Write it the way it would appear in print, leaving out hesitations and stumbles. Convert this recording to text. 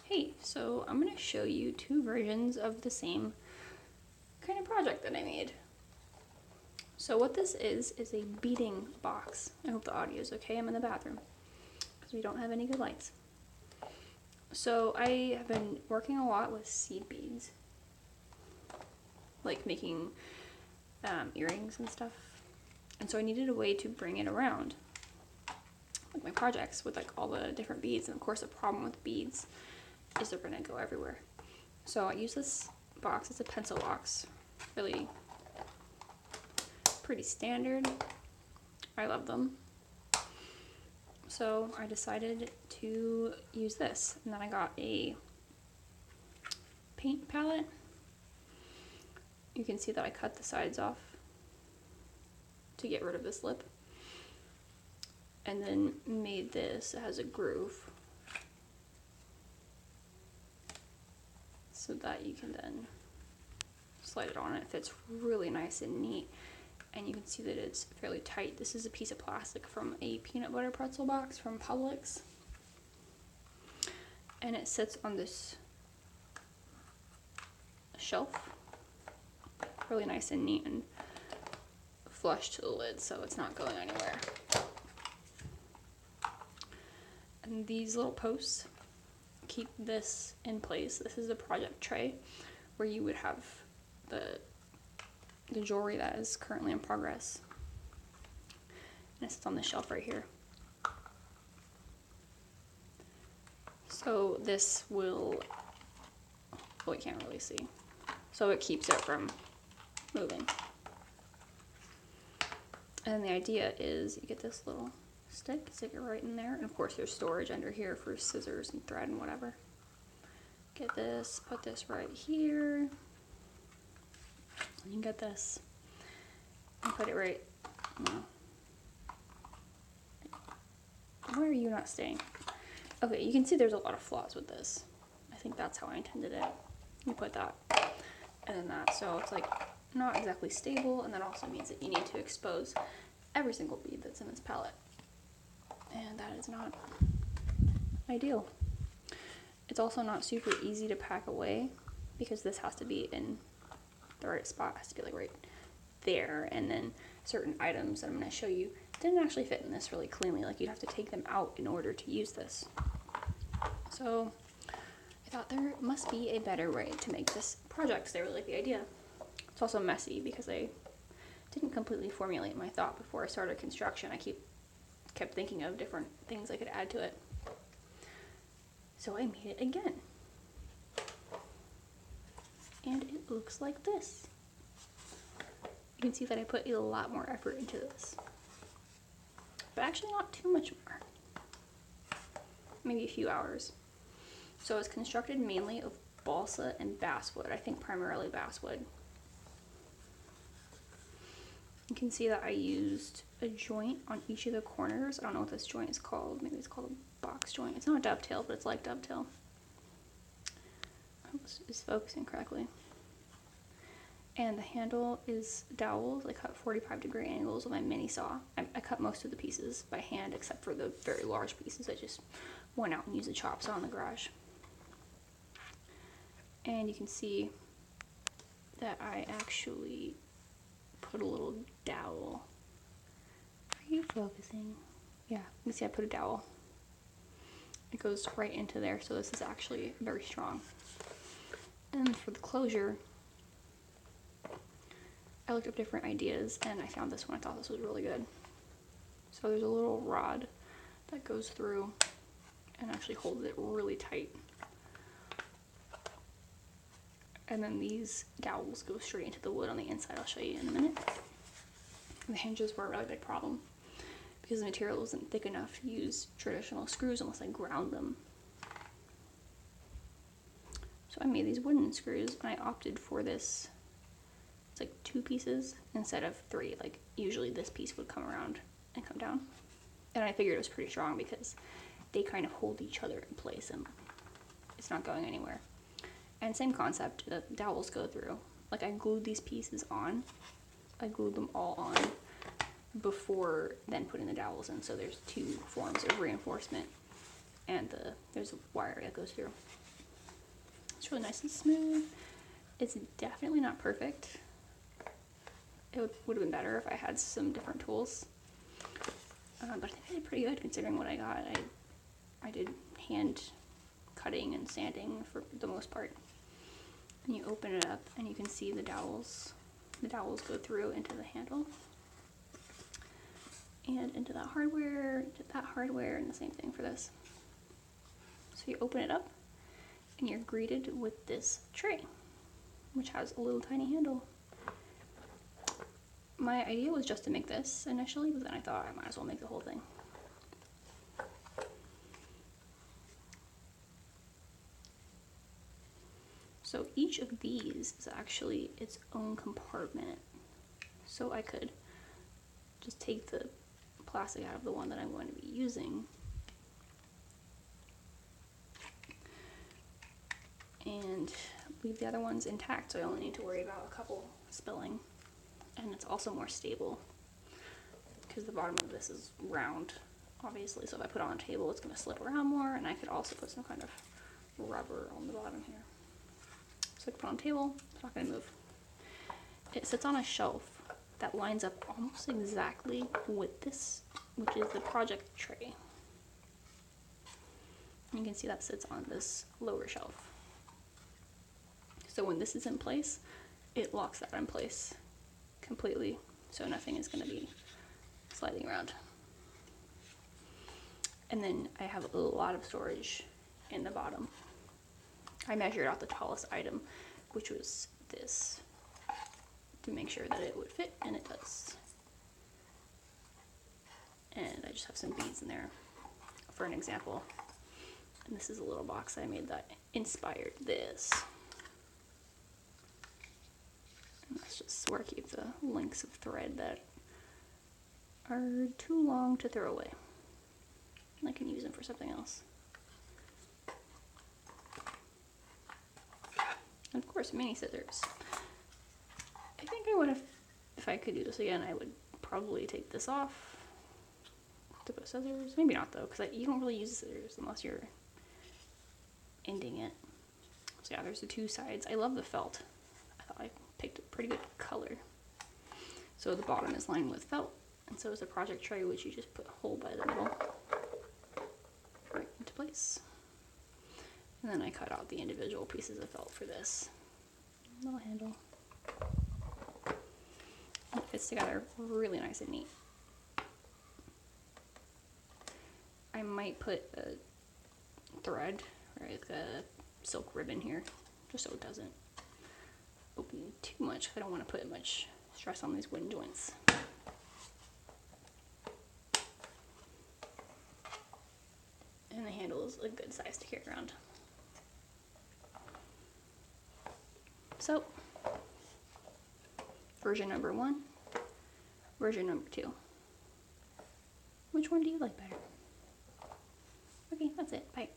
Hey, so I'm going to show you two versions of the same kind of project that I made. So what this is a beading box. I hope the audio is okay. I'm in the bathroom because we don't have any good lights. So I have been working a lot with seed beads, like making earrings and stuff. And so I needed a way to bring it around, like my projects with like all the different beads. And of course the problem with beads is they're gonna go everywhere. So I use this box. It's a pencil box, really pretty standard. I love them. So I decided to use this, and then I got a paint palette. You can see that I cut the sides off to get rid of this lip, and then made this. It has a groove so that you can then slide it on. It fits really nice and neat, and you can see that it's fairly tight. This is a piece of plastic from a peanut butter pretzel box from Publix, and it sits on this shelf, really nice and neat and flush to the lid, so it's not going anywhere. And these little posts keep this in place. This is a project tray where you would have the jewelry that is currently in progress, and it sits on the shelf right here. So this will, well, you can't really see, so it keeps it from moving. And the idea is you get this little stick it right in there, and of course there's storage under here for scissors and thread and whatever. Get this, put this right here, and you can get this and put it right, no. Why are you not staying? Okay, you can see there's a lot of flaws with this. I think that's how I intended it. You put that and then that, so it's like not exactly stable, and that also means that you need to expose every single bead that's in this palette, and that is not ideal. It's also not super easy to pack away because this has to be in the right spot. It has to be like right there, and then certain items that I'm going to show you didn't actually fit in this really cleanly. Like, you'd have to take them out in order to use this. So I thought there must be a better way to make this project because I really like the idea. It's also messy because I didn't completely formulate my thought before I started construction. I kept thinking of different things I could add to it. So I made it again. And it looks like this. You can see that I put a lot more effort into this. But actually not too much more. Maybe a few hours. So it's constructed mainly of balsa and basswood. I think primarily basswood. You can see that I used a joint on each of the corners. I don't know what this joint is called. Maybe it's called a box joint. It's not dovetail, but it's like dovetail. I hope this is focusing correctly. And the handle is dowels. I cut 45-degree angles with my mini saw. I cut most of the pieces by hand except for the very large pieces. I just went out and used a chop saw in the garage. And you can see that I actually put a little dowel. Are you focusing? Yeah, you can see I put a dowel. It goes right into there, so this is actually very strong. And for the closure, I looked up different ideas and I found this one. I thought this was really good. So there's a little rod that goes through and actually holds it really tight. And then these dowels go straight into the wood on the inside. I'll show you in a minute. And the hinges were a really big problem because the material wasn't thick enough to use traditional screws unless I ground them. So I made these wooden screws, and I opted for this. It's like 2 pieces instead of 3. Like usually this piece would come around and come down. And I figured it was pretty strong because they kind of hold each other in place and it's not going anywhere. And same concept, the dowels go through. Like, I glued these pieces on. I glued them all on before then putting the dowels in. So there's 2 forms of reinforcement, and there's a wire that goes through. It's really nice and smooth. It's definitely not perfect. It would have been better if I had some different tools. But I think I did pretty good considering what I got. I did hand cutting and sanding for the most part. And you open it up and you can see the dowels. The dowels go through into the handle and into that hardware, and the same thing for this. So you open it up and you're greeted with this tray, which has a little tiny handle. My idea was just to make this initially, but then I thought I might as well make the whole thing. So each of these is actually its own compartment. So I could just take the plastic out of the one that I'm going to be using and leave the other ones intact, so I only need to worry about a couple spilling. And it's also more stable because the bottom of this is round, obviously, so if I put it on a table it's going to slip around more, and I could also put some kind of rubber on the bottom here. So I can put it on a table, it's not going to move. It sits on a shelf that lines up almost exactly with this, which is the project tray. You can see that sits on this lower shelf. So when this is in place, it locks that in place completely, so nothing is going to be sliding around. And then I have a lot of storage in the bottom. I measured out the tallest item, which was this, to make sure that it would fit, and it does. And I just have some beads in there for an example. And this is a little box I made that inspired this. And that's just where I keep the links of thread that are too long to throw away. I can use them for something else. And of course, mini scissors. I think I would have, if I could do this again, I would probably take this off to put scissors. Maybe not though, because you don't really use scissors unless you're ending it. So yeah, there's the two sides. I love the felt. I thought I picked a pretty good color. So the bottom is lined with felt, and so is the project tray, which you just put a hole by the middle, right into place. And then I cut out the individual pieces of felt for this little handle. It fits together really nice and neat. I might put a thread, or like a silk ribbon here, just so it doesn't open too much. I don't want to put much stress on these wooden joints. And the handle is a good size to carry around. So, version number 1, version number 2. Which one do you like better? Okay, that's it. Bye.